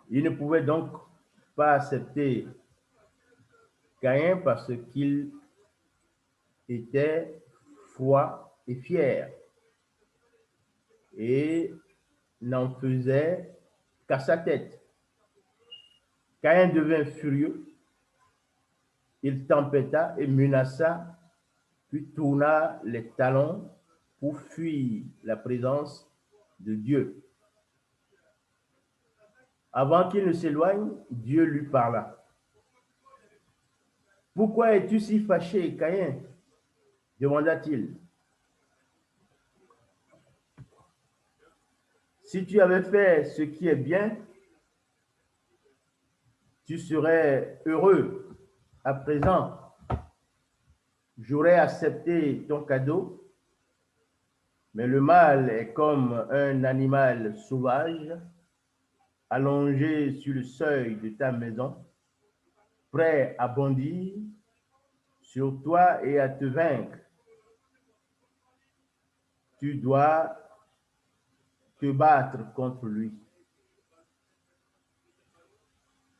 Il ne pouvait donc pas accepter Caïn parce qu'il était froid et fier et n'en faisait qu'à sa tête. Caïn devint furieux, il tempêta et menaça, puis tourna les talons pour fuir la présence de Dieu. Avant qu'il ne s'éloigne, Dieu lui parla. Pourquoi es-tu si fâché, Caïn? Demanda-t-il. Si tu avais fait ce qui est bien, tu serais heureux. À présent, j'aurais accepté ton cadeau, mais le mal est comme un animal sauvage allongé sur le seuil de ta maison, prêt à bondir sur toi et à te vaincre. Tu dois te battre contre lui.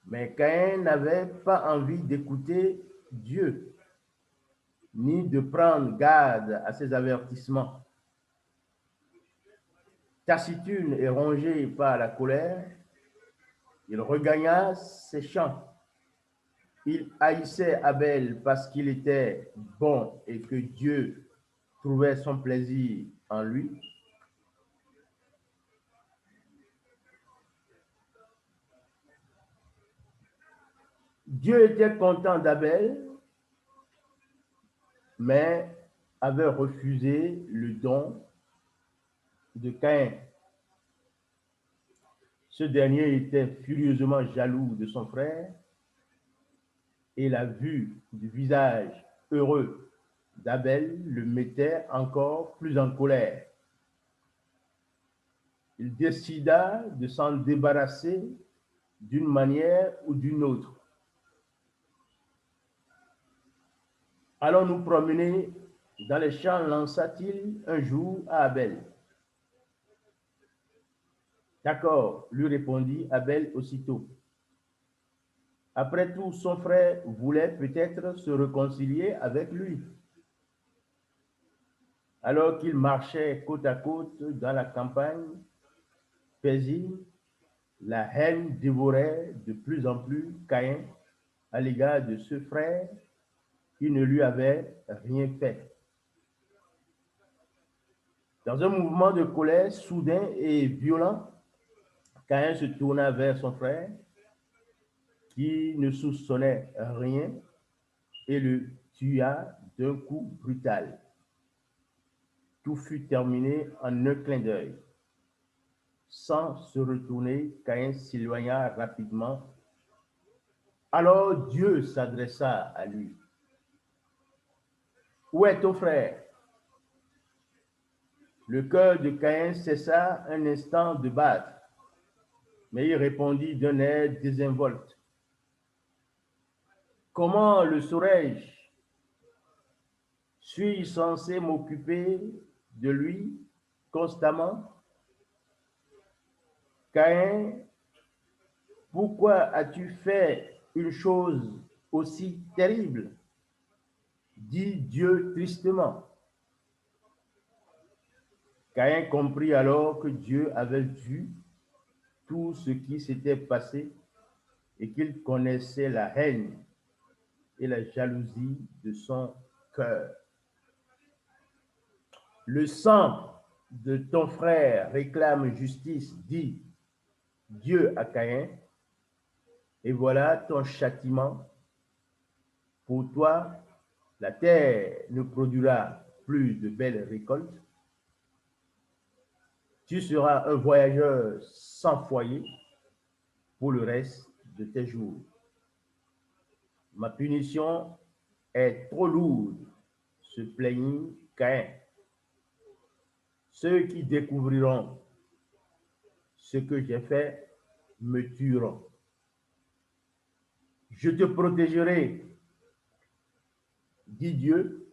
Mais Caïn n'avait pas envie d'écouter Dieu, ni de prendre garde à ses avertissements. Taciturne et rongé par la colère, il regagna ses champs. Il haïssait Abel parce qu'il était bon et que Dieu trouvait son plaisir en lui. Dieu était content d'Abel, mais avait refusé le don de Caïn. Ce dernier était furieusement jaloux de son frère et la vue du visage heureux d'Abel le mettait encore plus en colère. Il décida de s'en débarrasser d'une manière ou d'une autre. Allons nous promener dans les champs, lança-t-il un jour à Abel. D'accord, lui répondit Abel aussitôt. Après tout, son frère voulait peut-être se réconcilier avec lui. Alors qu'ils marchaient côte à côte dans la campagne paisible, la haine dévorait de plus en plus Caïn à l'égard de ce frère qui ne lui avait rien fait. Dans un mouvement de colère soudain et violent, Caïn se tourna vers son frère qui ne soupçonnait rien et le tua d'un coup brutal. Tout fut terminé en un clin d'œil. Sans se retourner, Caïn s'éloigna rapidement. Alors Dieu s'adressa à lui. Où est ton frère? Le cœur de Caïn cessa un instant de battre, mais il répondit d'un air désinvolte. Comment le saurais-je? Suis-je censé m'occuper de lui constamment? Caïn, pourquoi as-tu fait une chose aussi terrible? Dit Dieu tristement. Caïn comprit alors que Dieu avait vu tout ce qui s'était passé et qu'il connaissait la haine et la jalousie de son cœur. Le sang de ton frère réclame justice, dit Dieu à Caïn, et voilà ton châtiment. Pour toi, la terre ne produira plus de belles récoltes. Tu seras un voyageur sans foyer pour le reste de tes jours. Ma punition est trop lourde, se plaignit Caïn. Ceux qui découvriront ce que j'ai fait me tueront. Je te protégerai, dit Dieu,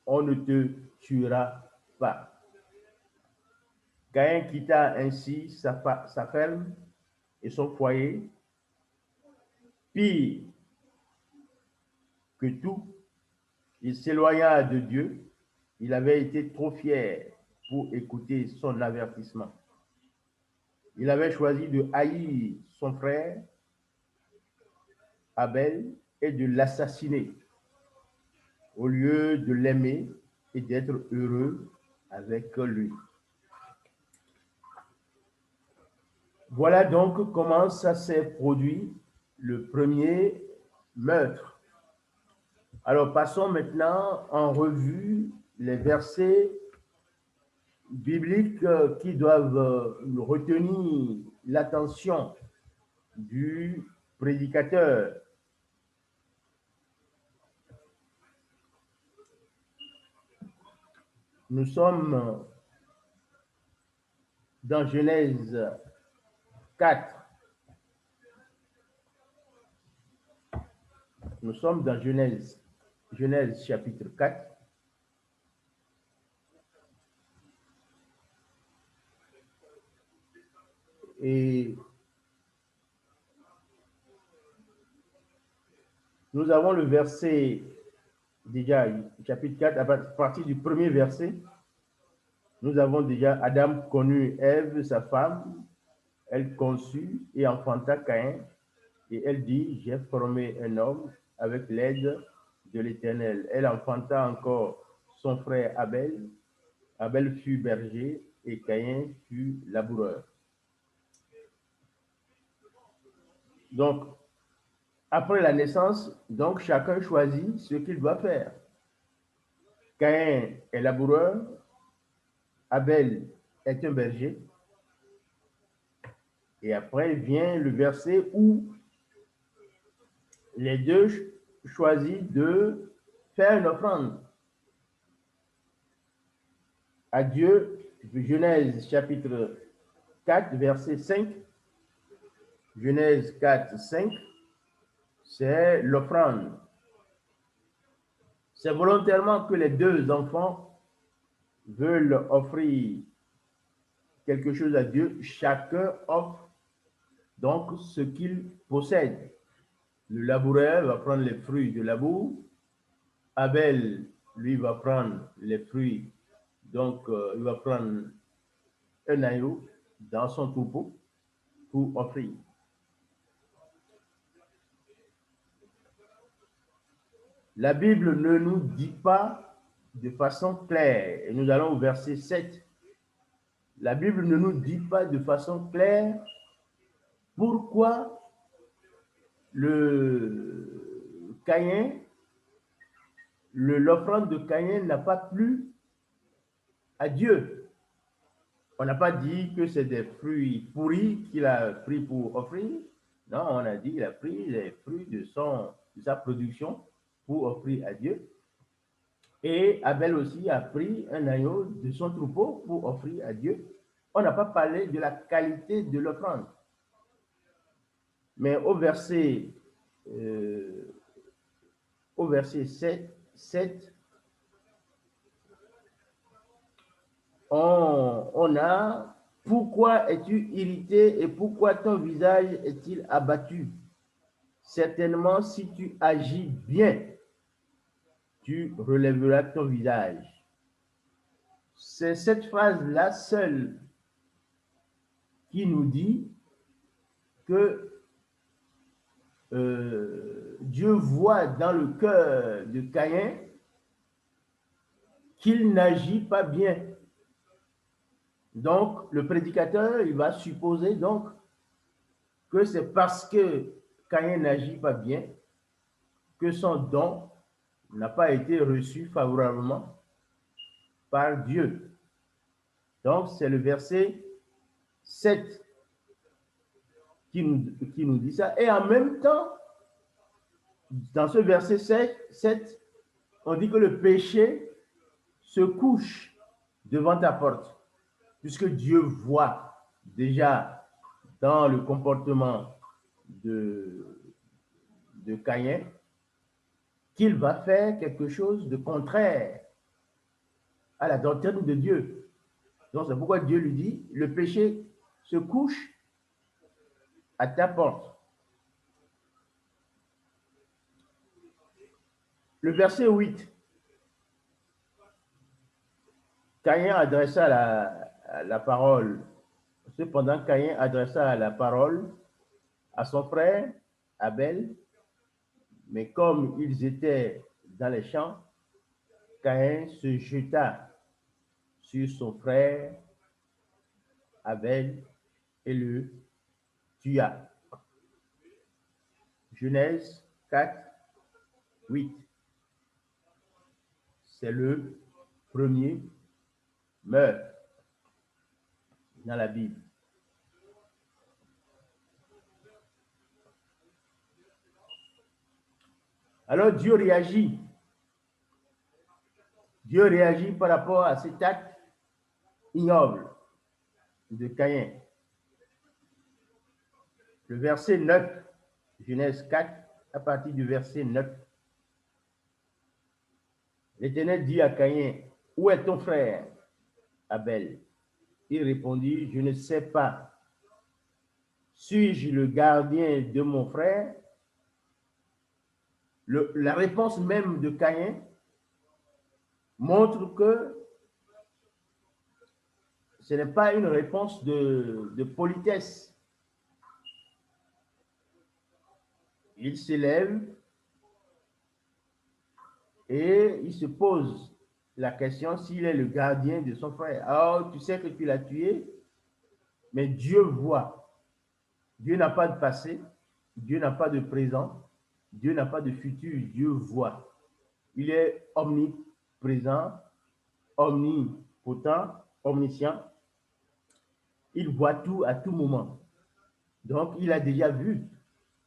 on ne te tuera pas. Caïn quitta ainsi sa ferme et son foyer. Pire que tout, il s'éloigna de Dieu. Il avait été trop fier pour écouter son avertissement. Il avait choisi de haïr son frère Abel et de l'assassiner au lieu de l'aimer et d'être heureux avec lui. Voilà donc comment ça s'est produit, le premier meurtre. Alors passons maintenant en revue les versets bibliques qui doivent retenir l'attention du prédicateur. Nous sommes dans Genèse 4. Nous sommes dans Genèse chapitre 4. Et nous avons le verset, déjà, chapitre 4, à partir du premier verset. Nous avons déjà Adam connu Ève, sa femme. Elle conçut et enfanta Caïn. Et elle dit, j'ai formé un homme avec l'aide de l'Éternel. Elle enfanta encore son frère Abel. Abel fut berger et Caïn fut laboureur. Donc, après la naissance, donc chacun choisit ce qu'il doit faire. Caïn est laboureur, Abel est un berger. Et après vient le verset où les deux choisissent de faire une offrande à Dieu. Genèse chapitre 4, verset 5. Genèse 4, 5, c'est l'offrande. C'est volontairement que les deux enfants veulent offrir quelque chose à Dieu. Chacun offre donc ce qu'il possède. Le laboureur va prendre les fruits du labour. Abel, lui, va prendre les fruits. Donc, il va prendre un agneau dans son troupeau pour offrir. La Bible ne nous dit pas de façon claire, et nous allons au verset 7. La Bible ne nous dit pas de façon claire pourquoi le Caïn, l'offrande de Caïn n'a pas plu à Dieu. On n'a pas dit que c'est des fruits pourris qu'il a pris pour offrir. Non, on a dit qu'il a pris les fruits de sa production pour offrir à Dieu. Et Abel aussi a pris un agneau de son troupeau pour offrir à Dieu. On n'a pas parlé de la qualité de l'offrande. Mais au verset 7, on a « Pourquoi es-tu irrité et pourquoi ton visage est-il abattu? Certainement, si tu agis bien, tu relèveras ton visage. » C'est cette phrase-là seule qui nous dit que Dieu voit dans le cœur de Caïn qu'il n'agit pas bien. Donc, le prédicateur, il va supposer donc que c'est parce que Caïn n'agit pas bien que son don n'a pas été reçu favorablement par Dieu. Donc, c'est le verset 7 qui nous dit ça. Et en même temps, dans ce verset 7, on dit que le péché se couche devant ta porte, puisque Dieu voit déjà dans le comportement de Caïn qu'il va faire quelque chose de contraire à la doctrine de Dieu. Donc c'est pourquoi Dieu lui dit, le péché se couche à ta porte. Le verset 8, Caïn adressa la parole. Cependant, Caïn adressa la parole à son frère Abel, mais comme ils étaient dans les champs, Caïn se jeta sur son frère Abel et le tua. Genèse 4, 8. C'est le premier meurtre dans la Bible. Alors Dieu réagit. Dieu réagit par rapport à cet acte ignoble de Caïn. Le verset 9, Genèse 4, à partir du verset 9. L'Éternel dit à Caïn, où est ton frère Abel? Il répondit, je ne sais pas. Suis-je le gardien de mon frère? La réponse même de Caïn montre que ce n'est pas une réponse de politesse. Il s'élève et il se pose la question s'il est le gardien de son frère. Alors, tu sais que tu l'as tué, mais Dieu voit. Dieu n'a pas de passé, Dieu n'a pas de présent, Dieu n'a pas de futur, Dieu voit. Il est omniprésent, omnipotent, omniscient. Il voit tout à tout moment. Donc, il a déjà vu.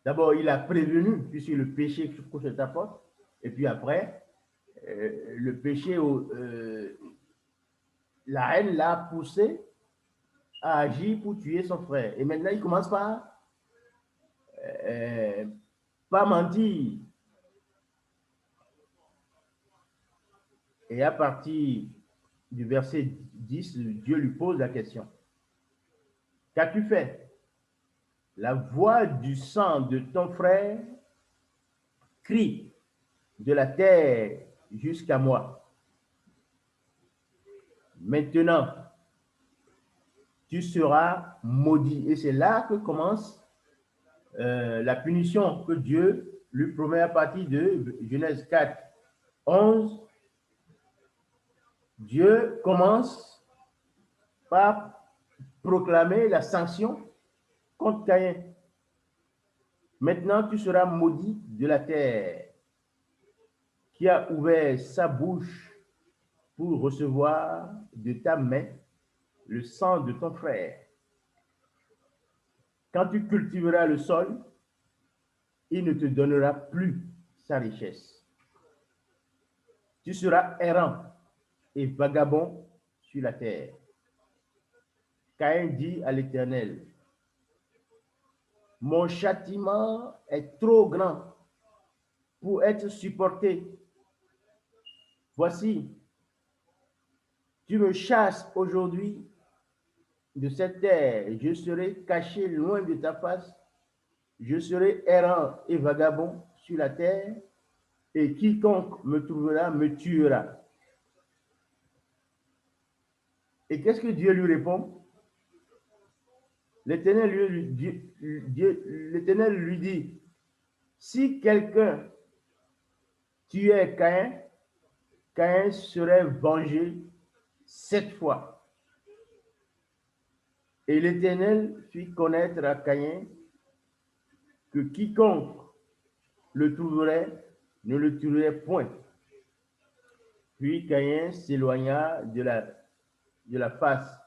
D'abord, il a prévenu, puisque le péché couche à ta porte. Et puis après, le péché, la haine l'a poussé à agir pour tuer son frère. Et maintenant, il commence par pas mentir. Et à partir du verset 10, Dieu lui pose la question. Qu'as-tu fait? La voix du sang de ton frère crie de la terre jusqu'à moi. Maintenant, tu seras maudit. Et c'est là que commence la punition que Dieu lui promet à partir de Genèse 4, 11. Dieu commence par proclamer la sanction contre Caïn. Maintenant, tu seras maudit de la terre qui a ouvert sa bouche pour recevoir de ta main le sang de ton frère. Quand tu cultiveras le sol, il ne te donnera plus sa richesse. Tu seras errant et vagabond sur la terre. Caïn dit à l'Éternel, mon châtiment est trop grand pour être supporté. Voici, tu me chasses aujourd'hui de cette terre, je serai caché loin de ta face, je serai errant et vagabond sur la terre, et quiconque me trouvera me tuera. Et qu'est-ce que Dieu lui répond? L'Éternel lui dit, si quelqu'un tuait Caïn, Caïn serait vengé 7 fois. Et l'Éternel fit connaître à Caïn que quiconque le trouverait ne le tuerait point. Puis Caïn s'éloigna de la face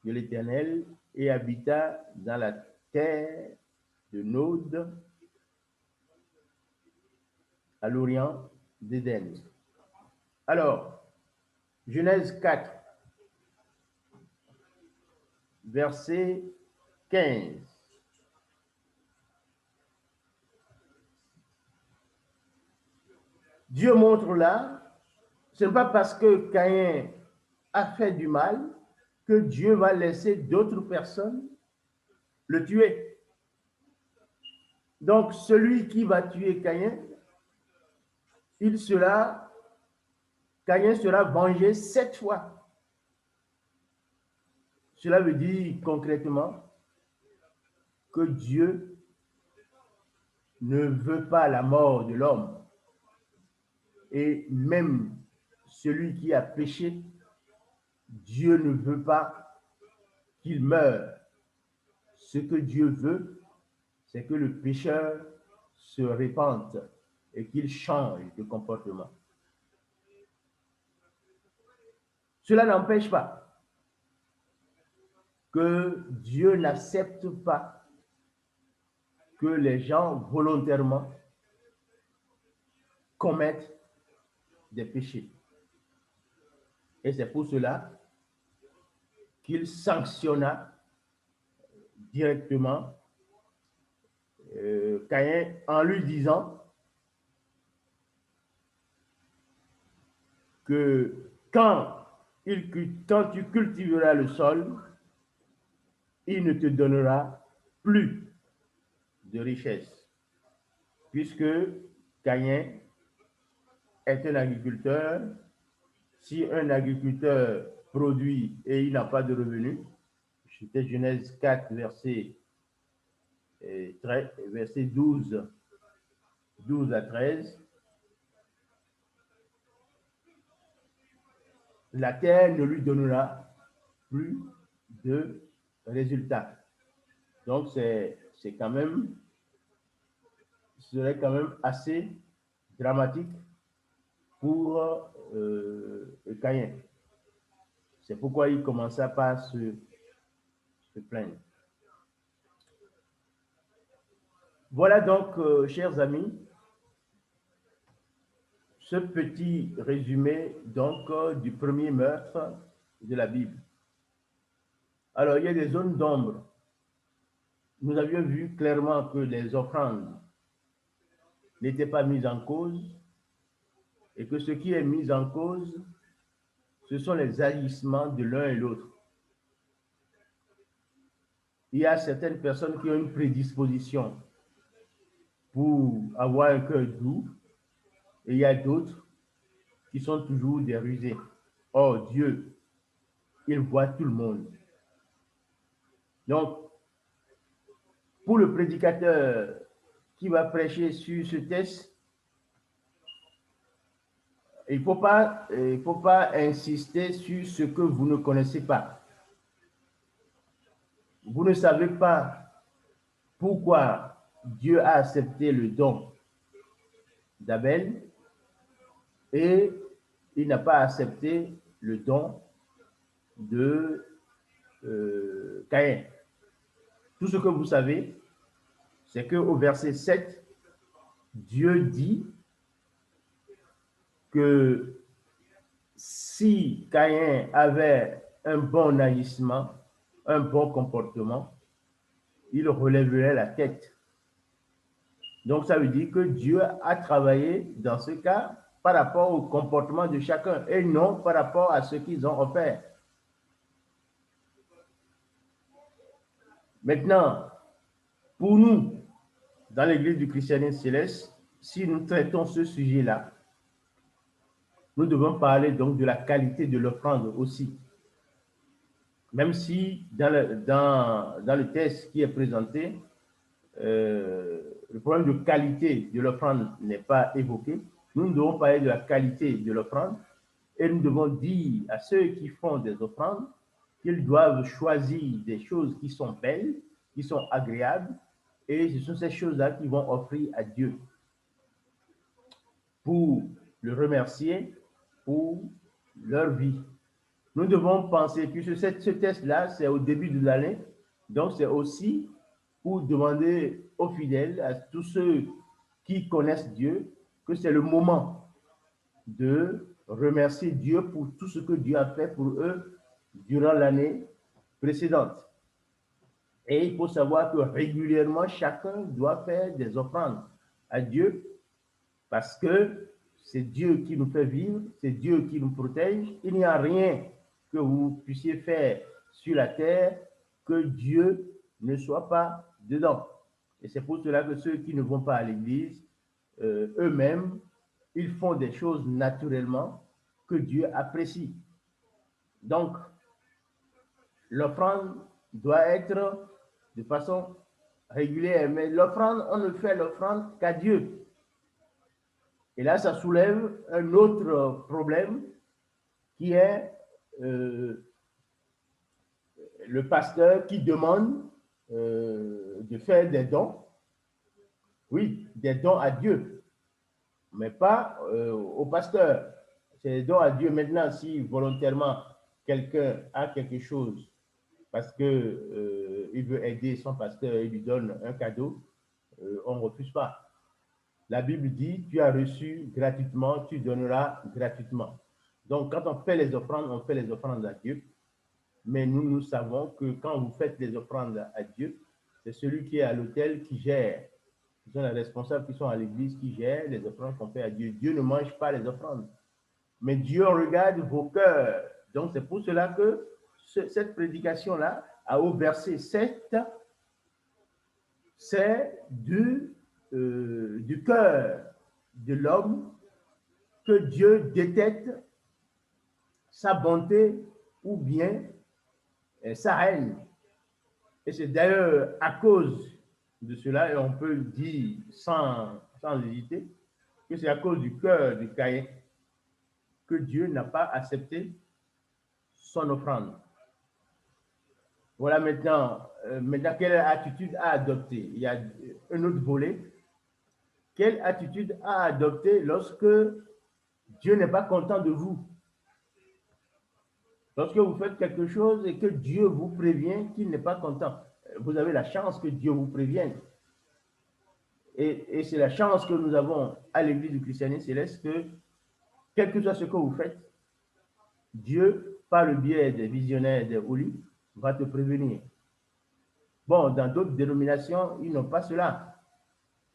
de l'Éternel et habita dans la terre de Nod, à l'orient d'Éden. Alors, Genèse 4, verset 15. Dieu montre là, ce n'est pas parce que Caïn a fait du mal que Dieu va laisser d'autres personnes le tuer. Donc, celui qui va tuer Caïn, Caïn sera vengé 7 fois. Cela veut dire concrètement que Dieu ne veut pas la mort de l'homme. Et même celui qui a péché, Dieu ne veut pas qu'il meure. Ce que Dieu veut, c'est que le pécheur se répande et qu'il change de comportement. Cela n'empêche pas que Dieu n'accepte pas que les gens volontairement commettent des péchés. Et c'est pour cela qu'il sanctionna directement Caïn en lui disant que quand tu cultiveras le sol, il ne te donnera plus de richesse, puisque Caïn est un agriculteur. Si un agriculteur produit et il n'a pas de revenus, c'était Genèse 4, verset 12 à 13, la terre ne lui donnera plus de résultats. Donc, ce serait quand même assez dramatique pour Caïn. C'est pourquoi il commença par se plaindre. Voilà donc, chers amis, ce petit résumé donc du premier meurtre de la Bible. Alors, il y a des zones d'ombre. Nous avions vu clairement que les offrandes n'étaient pas mises en cause et que ce qui est mis en cause, ce sont les agissements de l'un et l'autre. Il y a certaines personnes qui ont une prédisposition pour avoir un cœur doux et il y a d'autres qui sont toujours des rusés. Or, Dieu, il voit tout le monde. Donc, pour le prédicateur qui va prêcher sur ce texte, il ne faut pas insister sur ce que vous ne connaissez pas. Vous ne savez pas pourquoi Dieu a accepté le don d'Abel et il n'a pas accepté le don de Caïn. Tout ce que vous savez, c'est qu'au verset 7, Dieu dit que si Caïn avait un bon agissement, un bon comportement, il relèverait la tête. Donc, ça veut dire que Dieu a travaillé dans ce cas par rapport au comportement de chacun et non par rapport à ce qu'ils ont offert. Maintenant, pour nous, dans l'Église du christianisme céleste, si nous traitons ce sujet-là, nous devons parler donc de la qualité de l'offrande aussi. Même si dans le texte qui est présenté, le problème de qualité de l'offrande n'est pas évoqué, nous devons parler de la qualité de l'offrande et nous devons dire à ceux qui font des offrandes qu'ils doivent choisir des choses qui sont belles, qui sont agréables, et ce sont ces choses-là qu'ils vont offrir à Dieu pour le remercier pour leur vie. Nous devons penser que ce test-là, c'est au début de l'année, donc c'est aussi pour demander aux fidèles, à tous ceux qui connaissent Dieu, que c'est le moment de remercier Dieu pour tout ce que Dieu a fait pour eux durant l'année précédente. Et il faut savoir que régulièrement, chacun doit faire des offrandes à Dieu parce que c'est Dieu qui nous fait vivre, c'est Dieu qui nous protège. Il n'y a rien que vous puissiez faire sur la terre que Dieu ne soit pas dedans. Et c'est pour cela que ceux qui ne vont pas à l'église, eux-mêmes, ils font des choses naturellement que Dieu apprécie. Donc, l'offrande doit être de façon régulière, mais l'offrande, on ne fait l'offrande qu'à Dieu. Et là, ça soulève un autre problème qui est le pasteur qui demande de faire des dons. Oui, des dons à Dieu, mais pas au pasteur. C'est des dons à Dieu. Maintenant, si volontairement quelqu'un a quelque chose parce qu'il veut aider son pasteur et lui donne un cadeau, on ne refuse pas. La Bible dit, tu as reçu gratuitement, tu donneras gratuitement. Donc, quand on fait les offrandes à Dieu. Mais nous savons que quand vous faites les offrandes à Dieu, c'est celui qui est à l'autel qui gère. Ce sont les responsables qui sont à l'église qui gèrent les offrandes qu'on fait à Dieu. Dieu ne mange pas les offrandes. Mais Dieu regarde vos cœurs. Donc, c'est pour cela que cette prédication-là, au verset 7, c'est du cœur de l'homme que Dieu détecte sa bonté ou bien sa haine. Et c'est d'ailleurs à cause de cela, et on peut le dire sans hésiter, que c'est à cause du cœur de Caïn que Dieu n'a pas accepté son offrande. Voilà maintenant quelle attitude à adopter. Il y a un autre volet. Quelle attitude à adopter lorsque Dieu n'est pas content de vous? Lorsque vous faites quelque chose et que Dieu vous prévient qu'il n'est pas content, vous avez la chance que Dieu vous prévienne. Et c'est la chance que nous avons à l'Église du Christianisme céleste que, quel que soit ce que vous faites, Dieu, par le biais des visionnaires des Oli, va te prévenir. Bon, dans d'autres dénominations, ils n'ont pas cela.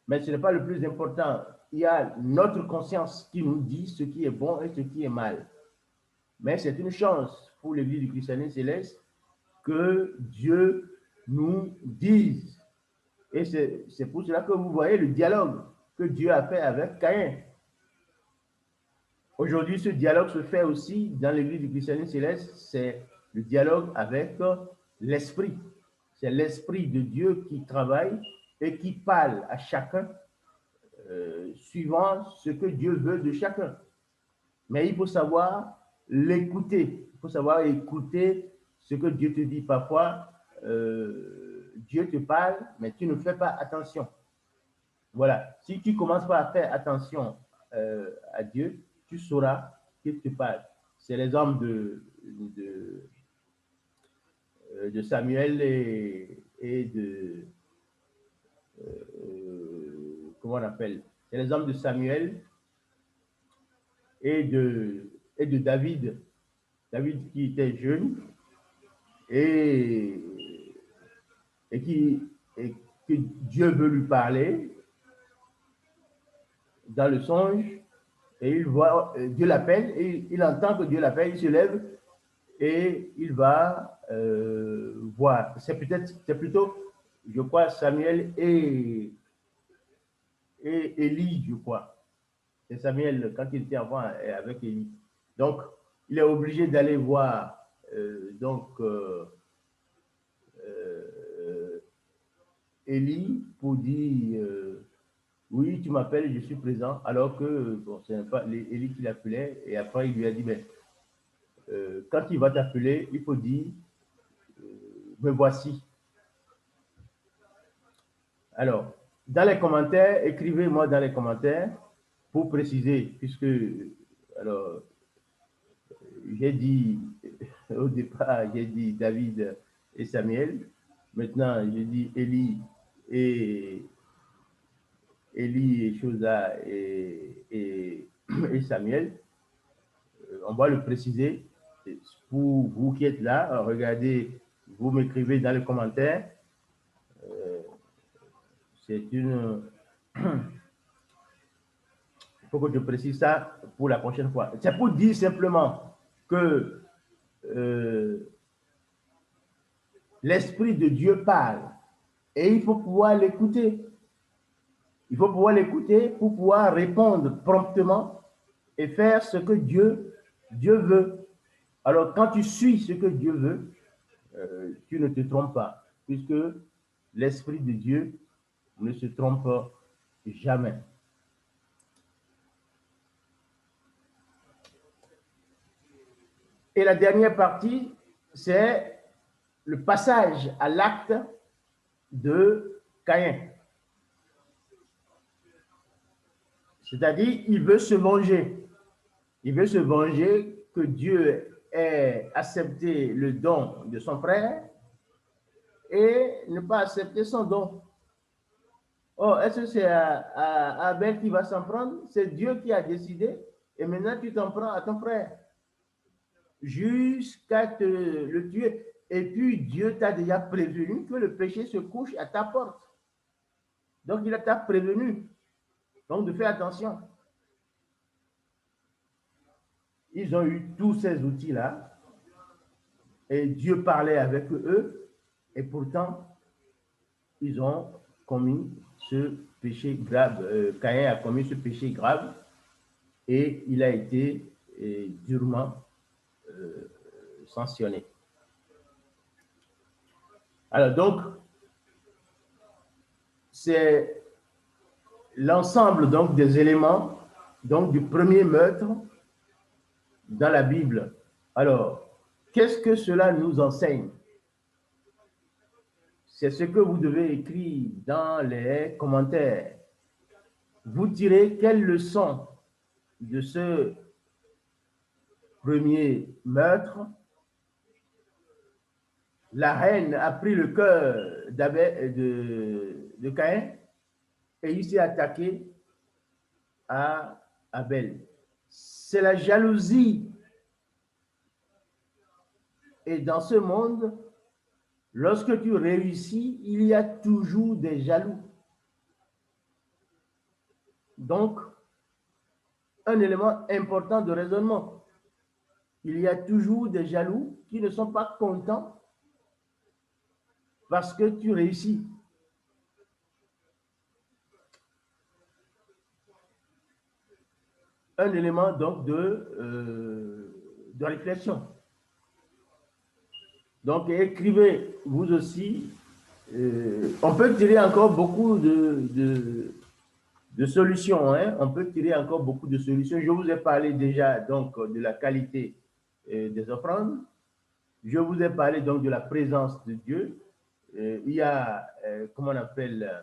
Mais ce n'est pas le plus important. Il y a notre conscience qui nous dit ce qui est bon et ce qui est mal. Mais c'est une chance pour l'Église du Christianisme céleste que Dieu nous dise. Et c'est pour cela que vous voyez le dialogue que Dieu a fait avec Caïn. Aujourd'hui, ce dialogue se fait aussi dans l'Église du christianisme céleste, c'est le dialogue avec l'Esprit. C'est l'Esprit de Dieu qui travaille et qui parle à chacun suivant ce que Dieu veut de chacun. Mais il faut savoir l'écouter. Il faut savoir écouter ce que Dieu te dit. Parfois, Dieu te parle, mais tu ne fais pas attention. Voilà. Si tu commences pas à faire attention à Dieu, tu sauras qu'il te parle. C'est l'exemple de Samuel et de comment on appelle? C'est l'exemple de Samuel et de David. David qui était jeune et que Dieu veut lui parler dans le songe, et il voit, Dieu l'appelle, et il entend que Dieu l'appelle, il se lève et il va voir. C'est plutôt, je crois, Samuel et Élie, je crois. C'est Samuel quand il était enfant avec Élie. Donc, il est obligé d'aller voir Élie pour dire oui, tu m'appelles, je suis présent, alors que bon, ce n'est pas Élie qui l'appelait, et après il lui a dit ben, quand il va t'appeler, il faut dire me voici. Alors, dans les commentaires, écrivez-moi dans les commentaires pour préciser, puisque alors j'ai dit au départ, j'ai dit David et Samuel. Maintenant, j'ai dit Élie et Chosa et Samuel. On va le préciser. Pour vous qui êtes là, regardez, vous m'écrivez dans les commentaires. C'est une... Il faut que je précise ça pour la prochaine fois. C'est pour dire simplement que l'Esprit de Dieu parle. Et il faut pouvoir l'écouter. Il faut pouvoir l'écouter pour pouvoir répondre promptement et faire ce que Dieu veut. Alors, quand tu suis ce que Dieu veut, tu ne te trompes pas, puisque l'Esprit de Dieu ne se trompe jamais. Et la dernière partie, c'est le passage à l'acte de Caïn. C'est-à-dire, il veut se venger. Il veut se venger que Dieu ait accepté le don de son frère et ne pas accepter son don. Oh, est-ce que c'est à Abel qui va s'en prendre? C'est Dieu qui a décidé et maintenant tu t'en prends à ton frère jusqu'à te le tuer. Et puis Dieu t'a déjà prévenu que le péché se couche à ta porte. Donc il t'a prévenu. Donc de faire attention. Ils ont eu tous ces outils-là et Dieu parlait avec eux et pourtant ils ont commis ce péché grave. Caïn a commis ce péché grave et il a été durement sanctionné. Alors donc, c'est l'ensemble donc des éléments donc du premier meurtre dans la Bible. Alors, qu'est-ce que cela nous enseigne? C'est ce que vous devez écrire dans les commentaires. Vous tirez quelle leçon de ce premier meurtre? La haine a pris le cœur de Caïn et il s'est attaqué à Abel. C'est la jalousie. Et dans ce monde, lorsque tu réussis, il y a toujours des jaloux. Donc, un élément important de raisonnement. Il y a toujours des jaloux qui ne sont pas contents parce que tu réussis. Un élément donc de réflexion. Donc écrivez vous aussi. On peut tirer encore beaucoup de solutions. Hein? On peut tirer encore beaucoup de solutions. Je vous ai parlé déjà donc de la qualité des offrandes. Je vous ai parlé donc de la présence de Dieu. Il y a, comment on appelle,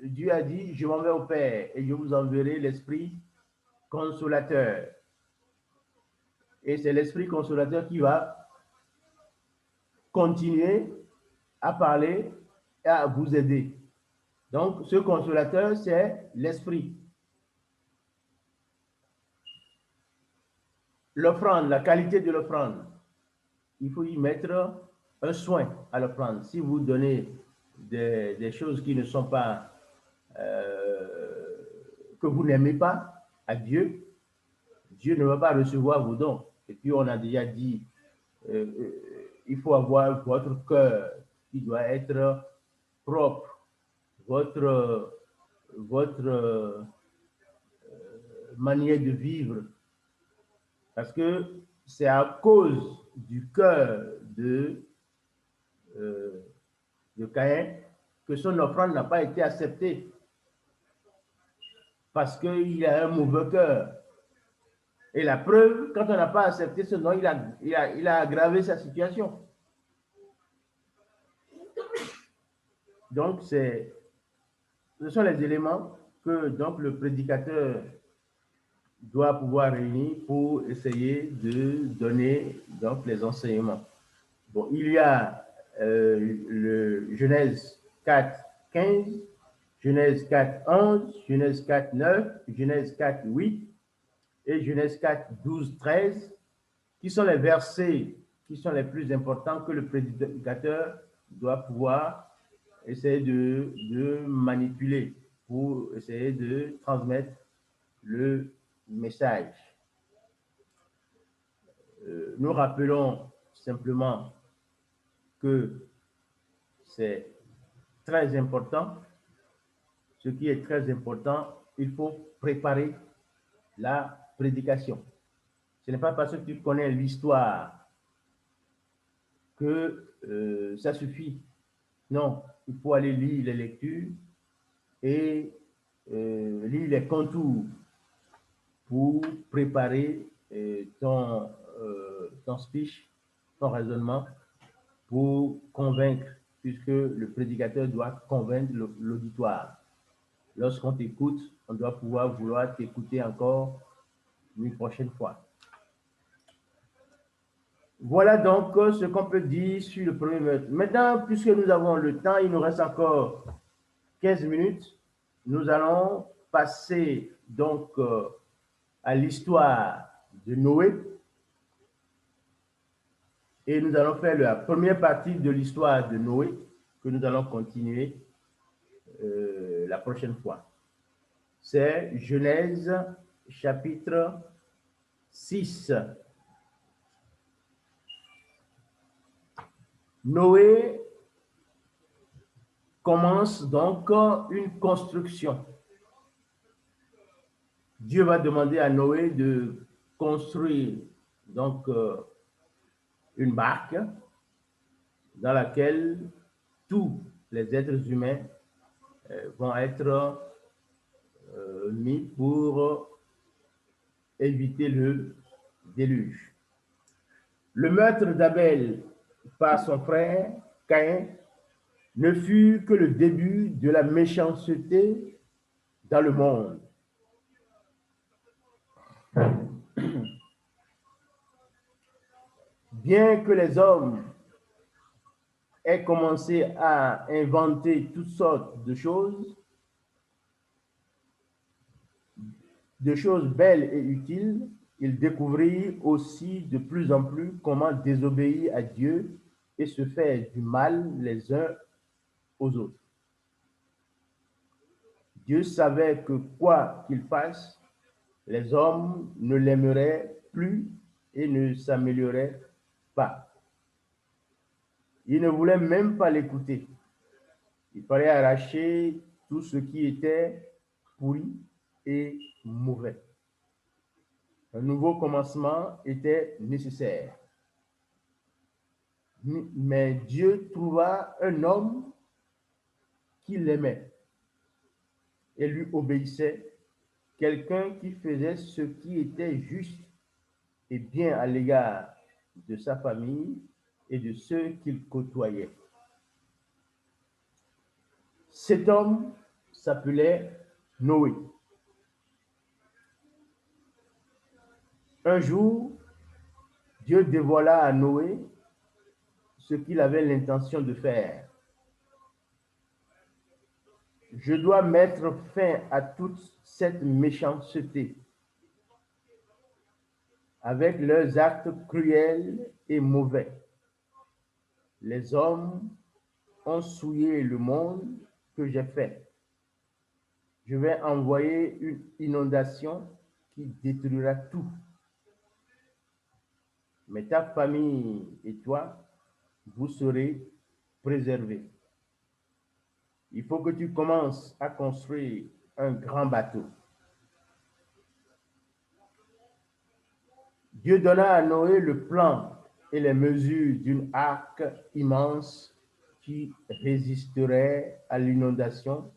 Dieu a dit, je m'en vais au Père et je vous enverrai l'Esprit consolateur. Et c'est l'Esprit consolateur qui va continuer à parler et à vous aider. Donc, ce consolateur, c'est l'Esprit. L'offrande, la qualité de l'offrande, il faut y mettre un soin à l'offrande. Si vous donnez des choses qui ne sont pas, que vous n'aimez pas à Dieu, Dieu ne va pas recevoir vos dons. Et puis, on a déjà dit, il faut avoir votre cœur qui doit être propre, votre manière de vivre. Parce que c'est à cause du cœur de Caïn que son offrande n'a pas été acceptée. Parce qu'il a un mauvais cœur. Et la preuve, quand on n'a pas accepté ce nom, il a aggravé sa situation. Donc, ce sont les éléments que donc, le prédicateur doit pouvoir réunir pour essayer de donner donc, les enseignements. Bon, il y a le Genèse 4, 15, Genèse 4, 11, Genèse 4, 9, Genèse 4, 8 et Genèse 4, 12, 13, qui sont les versets qui sont les plus importants que le prédicateur doit pouvoir essayer de manipuler pour essayer de transmettre le message. Nous rappelons simplement que c'est très important. Ce qui est très important, il faut préparer la prédication. Ce n'est pas parce que tu connais l'histoire que ça suffit. Non, il faut aller lire les lectures et lire les contours pour préparer ton speech, ton raisonnement, pour convaincre, puisque le prédicateur doit convaincre l'auditoire. Lorsqu'on t'écoute, on doit pouvoir vouloir t'écouter encore une prochaine fois. Voilà donc ce qu'on peut dire sur le premier meurtre. Maintenant, puisque nous avons le temps, il nous reste encore 15 minutes. Nous allons passer donc à l'histoire de Noé. Et nous allons faire la première partie de l'histoire de Noé que nous allons continuer la prochaine fois. C'est Genèse chapitre 6. Noé commence donc une construction. Dieu va demander à Noé de construire donc une barque dans laquelle tous les êtres humains vont être mis pour éviter le déluge. Le meurtre d'Abel par son frère Caïn ne fut que le début de la méchanceté dans le monde. Bien que les hommes aient commencé à inventer toutes sortes de choses belles et utiles, ils découvrirent aussi de plus en plus comment désobéir à Dieu et se faire du mal les uns aux autres. Dieu savait que quoi qu'ils fassent, les hommes ne l'aimeraient plus et ne s'amélioreraient pas. Il ne voulait même pas l'écouter. Il fallait arracher tout ce qui était pourri et mauvais. Un nouveau commencement était nécessaire. Mais Dieu trouva un homme qui l'aimait et lui obéissait, quelqu'un qui faisait ce qui était juste et bien à l'égard de sa famille et de ceux qu'il côtoyait. Cet homme s'appelait Noé. Un jour, Dieu dévoila à Noé ce qu'il avait l'intention de faire. Je dois mettre fin à toute cette méchanceté avec leurs actes cruels et mauvais. Les hommes ont souillé le monde que j'ai fait. Je vais envoyer une inondation qui détruira tout. Mais ta famille et toi, vous serez préservés. Il faut que tu commences à construire un grand bateau. Dieu donna à Noé le plan et les mesures d'une arche immense qui résisterait à l'inondation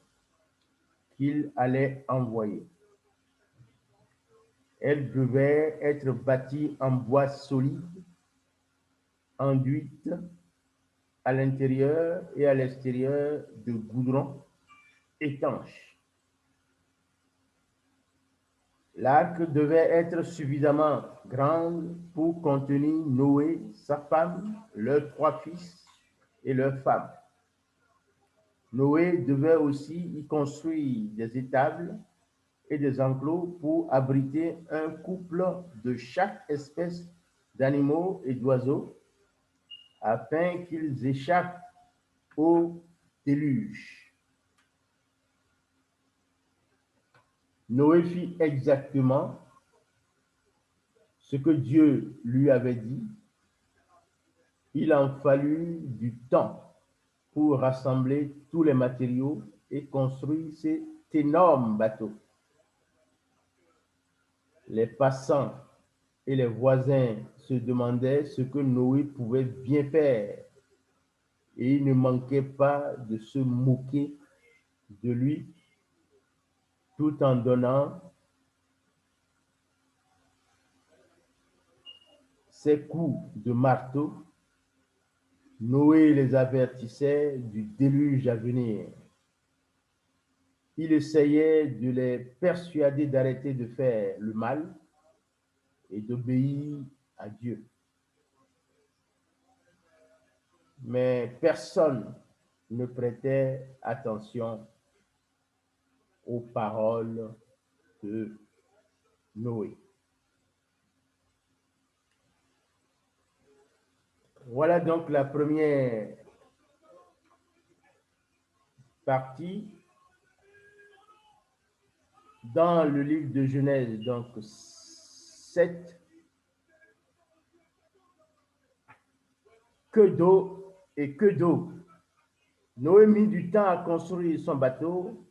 qu'il allait envoyer. Elle devait être bâtie en bois solide, enduite à l'intérieur et à l'extérieur de goudron étanche. L'arche devait être suffisamment grande pour contenir Noé, sa femme, leurs 3 fils et leurs femmes. Noé devait aussi y construire des étables et des enclos pour abriter un couple de chaque espèce d'animaux et d'oiseaux afin qu'ils échappent au déluge. Noé fit exactement ce que Dieu lui avait dit Il en fallut du temps pour rassembler tous les matériaux et construire cet énorme bateau. Les passants et les voisins se demandaient ce que Noé pouvait bien faire, et il ne manquait pas de se moquer de lui tout en donnant ses coups de marteau. Noé les avertissait du déluge à venir. Il essayait de les persuader d'arrêter de faire le mal et d'obéir à Dieu. Mais personne ne prêtait attention aux paroles de Noé. Voilà donc la première partie dans le livre de Genèse, donc 7. Que d'eau et que d'eau. Noé mit du temps à construire son bateau,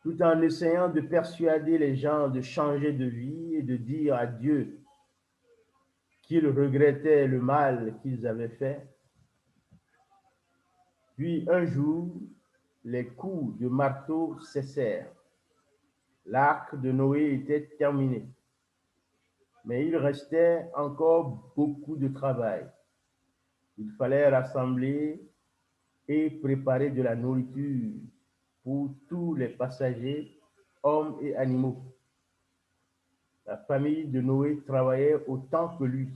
tout en essayant de persuader les gens de changer de vie et de dire à Dieu qu'ils regrettaient le mal qu'ils avaient fait. Puis un jour, les coups de marteau cessèrent. L'arc de Noé était terminé, mais il restait encore beaucoup de travail. Il fallait rassembler et préparer de la nourriture pour tous les passagers, hommes et animaux. La famille de Noé travaillait autant que lui.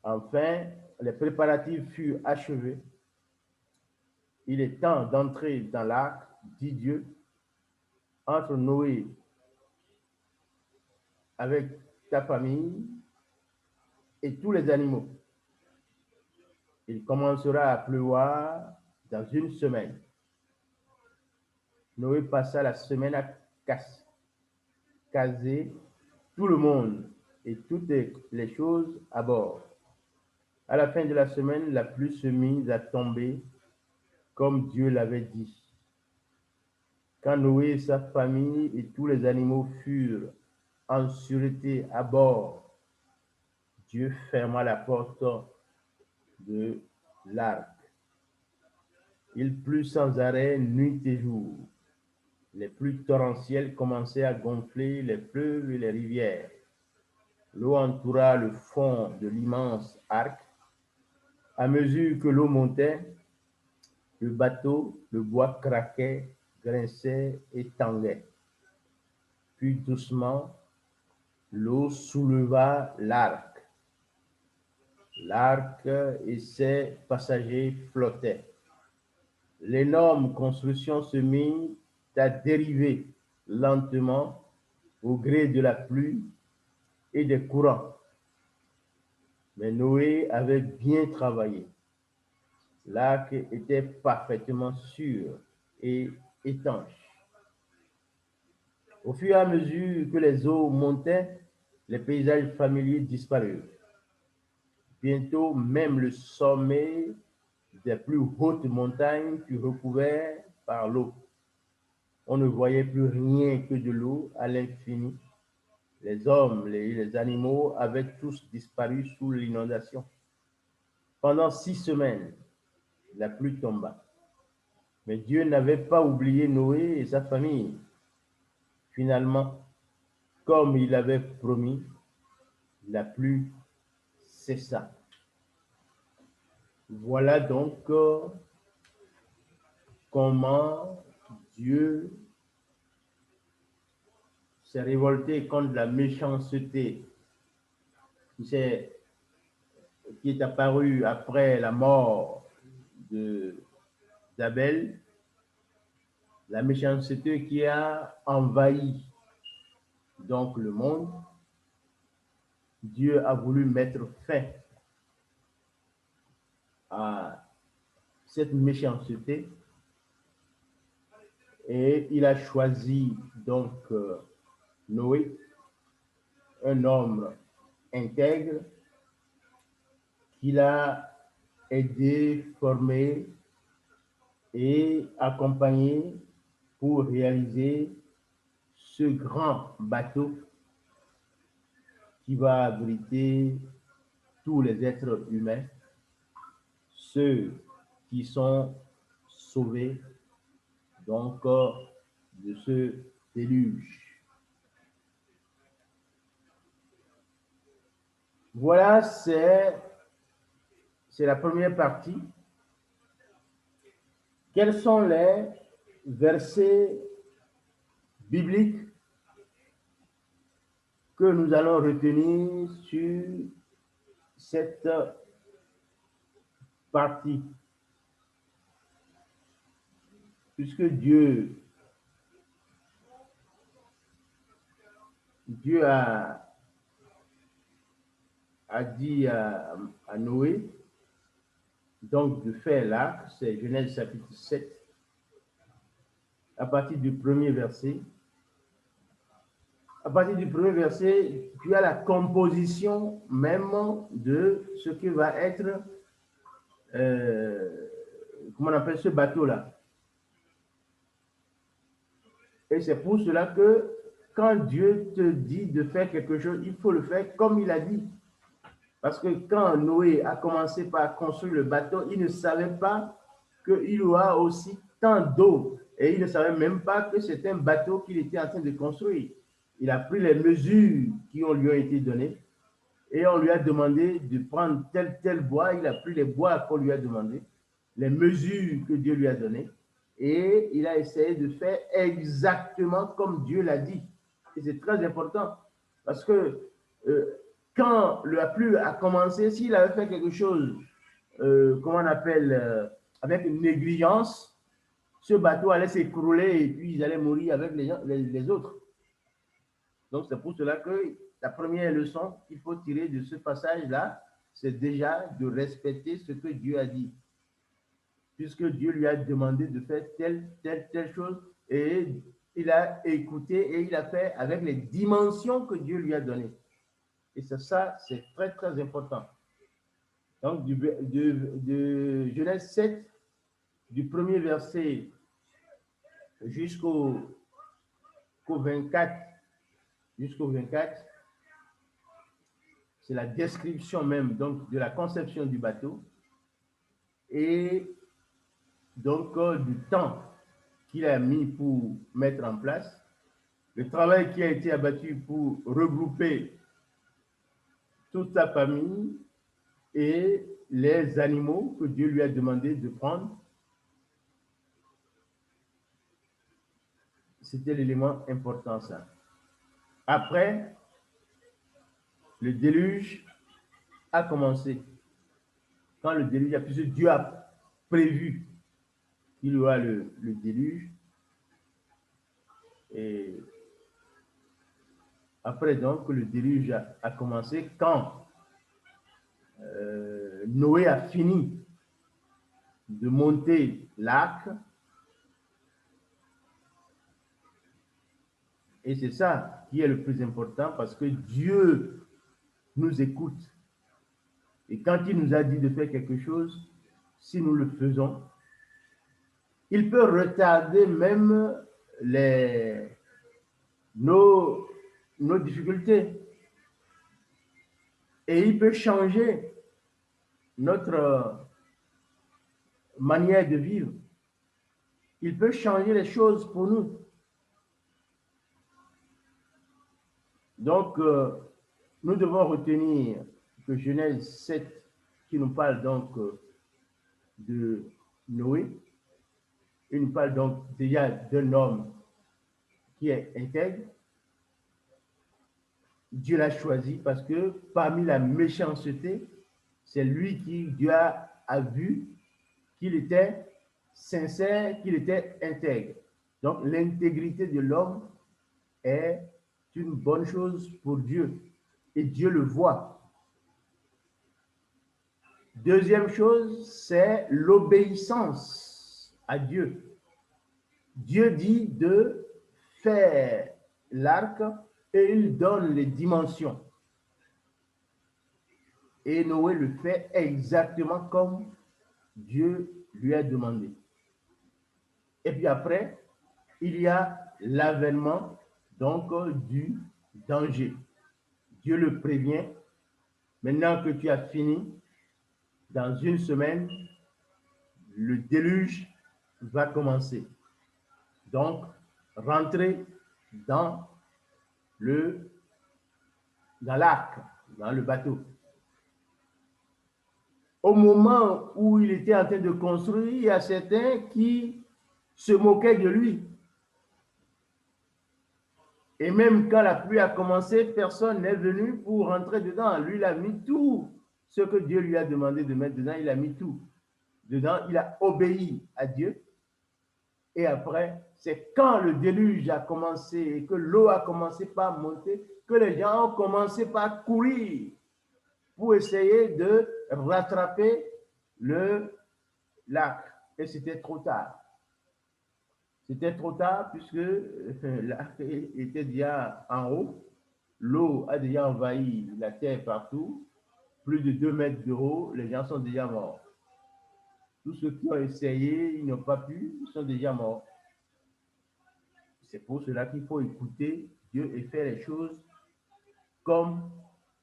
Enfin, les préparatifs furent achevés. Il est temps d'entrer dans l'arc, dit Dieu, entre Noé avec ta famille et tous les animaux. Il commencera à pleuvoir dans une semaine. Noé passa la semaine à caser tout le monde et toutes les choses à bord. À la fin de la semaine, la pluie se mit à tomber comme Dieu l'avait dit. Quand Noé et sa famille et tous les animaux furent en sûreté à bord, Dieu ferma la porte de l'arc. Il plut sans arrêt nuit et jour. Les pluies torrentielles commençaient à gonfler les fleuves et les rivières. L'eau entoura le fond de l'immense arc. À mesure que l'eau montait, le bateau, le bois craquait, grinçait et tanguait. Puis doucement, l'eau souleva l'arc. L'arc et ses passagers flottaient. L'énorme construction se mit à dériver lentement au gré de la pluie et des courants. Mais Noé avait bien travaillé. L'arc était parfaitement sûr et étanche. Au fur et à mesure que les eaux montaient, les paysages familiers disparurent. Bientôt, même le sommet des plus hautes montagnes fut recouvert par l'eau. On ne voyait plus rien que de l'eau à l'infini. Les hommes et les animaux avaient tous disparu sous l'inondation. Pendant 6 semaines, la pluie tomba. Mais Dieu n'avait pas oublié Noé et sa famille. Finalement, comme il avait promis, la pluie cessa. Voilà donc comment Dieu s'est révolté contre la méchanceté qui est apparue après la mort d'Abel, la méchanceté qui a envahi donc le monde. Dieu a voulu mettre fin à cette méchanceté et il a choisi donc Noé, un homme intègre, qu'il a aidé, formé et accompagné pour réaliser ce grand bateau qui va abriter tous les êtres humains, ceux qui sont sauvés donc de ce déluge. Voilà, c'est la première partie. Quels sont les versets bibliques que nous allons retenir sur cette partie? Puisque Dieu a dit à Noé donc de faire l'arc, c'est Genèse chapitre 7, à partir du premier verset. À partir du premier verset, tu as la composition même de ce qui va être, comment on appelle ce bateau-là. Et c'est pour cela que quand Dieu te dit de faire quelque chose, il faut le faire comme il a dit. Parce que quand Noé a commencé par construire le bateau, il ne savait pas qu'il y aura aussi tant d'eau. Et il ne savait même pas que c'était un bateau qu'il était en train de construire. Il a pris les mesures qui lui ont été données et on lui a demandé de prendre tel bois. Il a pris les bois qu'on lui a demandé, les mesures que Dieu lui a données, et il a essayé de faire exactement comme Dieu l'a dit. Et c'est très important parce que quand la pluie a commencé, s'il avait fait quelque chose, comment on appelle, avec une négligence, ce bateau allait s'écrouler et puis ils allaient mourir avec les autres. Donc c'est pour cela que la première leçon qu'il faut tirer de ce passage-là, c'est déjà de respecter ce que Dieu a dit. Puisque Dieu lui a demandé de faire telle chose et il a écouté et il a fait avec les dimensions que Dieu lui a données. Et ça, c'est très, très important. Donc, de Genèse 7, du premier verset jusqu'au 24, c'est la description même donc, de la conception du bateau et donc du temps qu'il a mis pour mettre en place, le travail qui a été abattu pour regrouper toute sa famille et les animaux que Dieu lui a demandé de prendre. C'était l'élément important, ça. Après, le déluge a commencé. Quand le déluge a puisque Dieu a prévu qu'il y aura le déluge. Et après, donc, le déluge a commencé quand Noé a fini de monter l'arc. Et c'est ça qui est le plus important parce que Dieu nous écoute. Et quand il nous a dit de faire quelque chose, si nous le faisons, il peut retarder même nos difficultés. Et il peut changer notre manière de vivre. Il peut changer les choses pour nous. Donc, nous devons retenir que Genèse 7, qui nous parle donc de Noé, il nous parle donc déjà d'un homme qui est intègre. Dieu l'a choisi parce que parmi la méchanceté, c'est lui qui Dieu a vu qu'il était sincère, qu'il était intègre. Donc l'intégrité de l'homme est une bonne chose pour Dieu et Dieu le voit. Deuxième chose, c'est l'obéissance à Dieu. Dieu dit de faire l'arc et il donne les dimensions. Et Noé le fait exactement comme Dieu lui a demandé. Et puis après, il y a l'avènement donc du danger. Dieu le prévient. Maintenant que tu as fini, dans une semaine, le déluge va commencer. Donc, rentrez dans l'arc, dans le bateau. Au moment où il était en train de construire, il y a certains qui se moquaient de lui. Et même quand la pluie a commencé, personne n'est venu pour rentrer dedans. Lui, il a mis tout ce que Dieu lui a demandé de mettre dedans, il a mis tout dedans. Il a obéi à Dieu. Et après, c'est quand le déluge a commencé et que l'eau a commencé par monter, que les gens ont commencé par courir pour essayer de rattraper le lac. Et c'était trop tard. C'était trop tard puisque l'arc était déjà en haut. L'eau a déjà envahi la terre partout. Plus de 2 mètres de haut, les gens sont déjà morts. Tous ceux qui ont essayé, ils n'ont pas pu, ils sont déjà morts. C'est pour cela qu'il faut écouter Dieu et faire les choses comme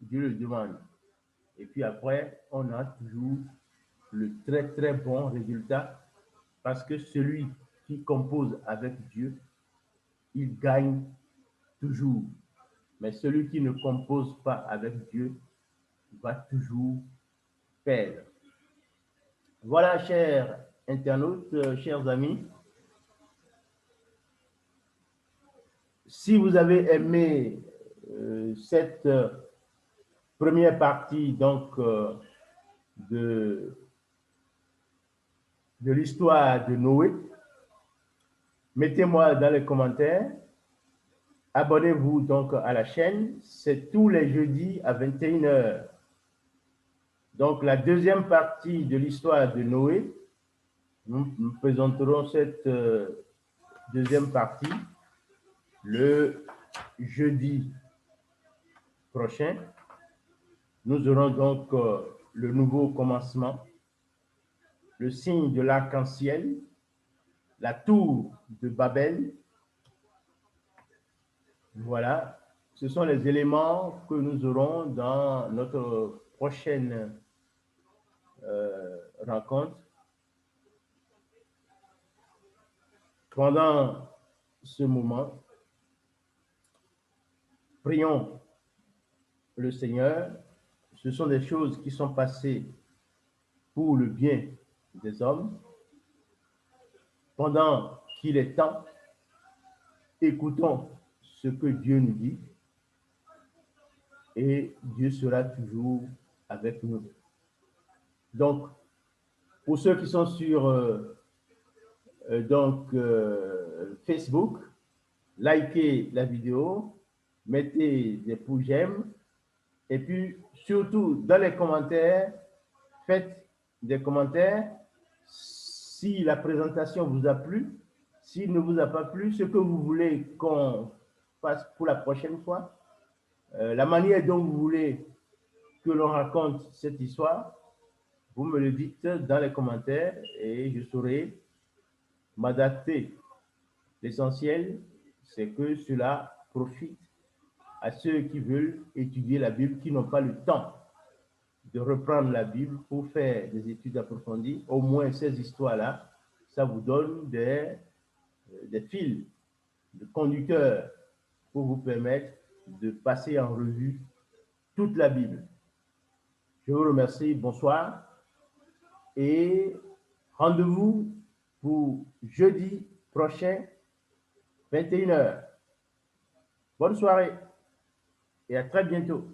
Dieu le demande. Et puis après, on a toujours le très très bon résultat parce que celui qui compose avec Dieu, il gagne toujours. Mais celui qui ne compose pas avec Dieu va toujours perdre. Voilà, chers internautes, chers amis. Si vous avez aimé cette première partie donc de l'histoire de Noé, mettez-moi dans les commentaires. Abonnez-vous donc à la chaîne. C'est tous les jeudis à 21h. Donc la deuxième partie de l'histoire de Noé, nous présenterons cette deuxième partie le jeudi prochain. Nous aurons donc le nouveau commencement, le signe de l'arc-en-ciel, la tour de Babel. Voilà, ce sont les éléments que nous aurons dans notre prochaine rencontre. Pendant ce moment, prions le Seigneur. Ce sont des choses qui sont passées pour le bien des hommes. Pendant qu'il est temps, écoutons ce que Dieu nous dit et Dieu sera toujours avec nous. Donc, pour ceux qui sont sur Facebook, likez la vidéo, mettez des pouces j'aime et puis surtout dans les commentaires, faites des commentaires si la présentation vous a plu, s'il ne vous a pas plu, ce que vous voulez qu'on fasse pour la prochaine fois, la manière dont vous voulez que l'on raconte cette histoire, vous me le dites dans les commentaires et je saurai m'adapter. L'essentiel, c'est que cela profite à ceux qui veulent étudier la Bible, qui n'ont pas le temps de reprendre la Bible pour faire des études approfondies. Au moins ces histoires-là, ça vous donne des fils de conducteurs pour vous permettre de passer en revue toute la Bible. Je vous remercie, bonsoir et rendez-vous pour jeudi prochain, 21h. Bonne soirée et à très bientôt.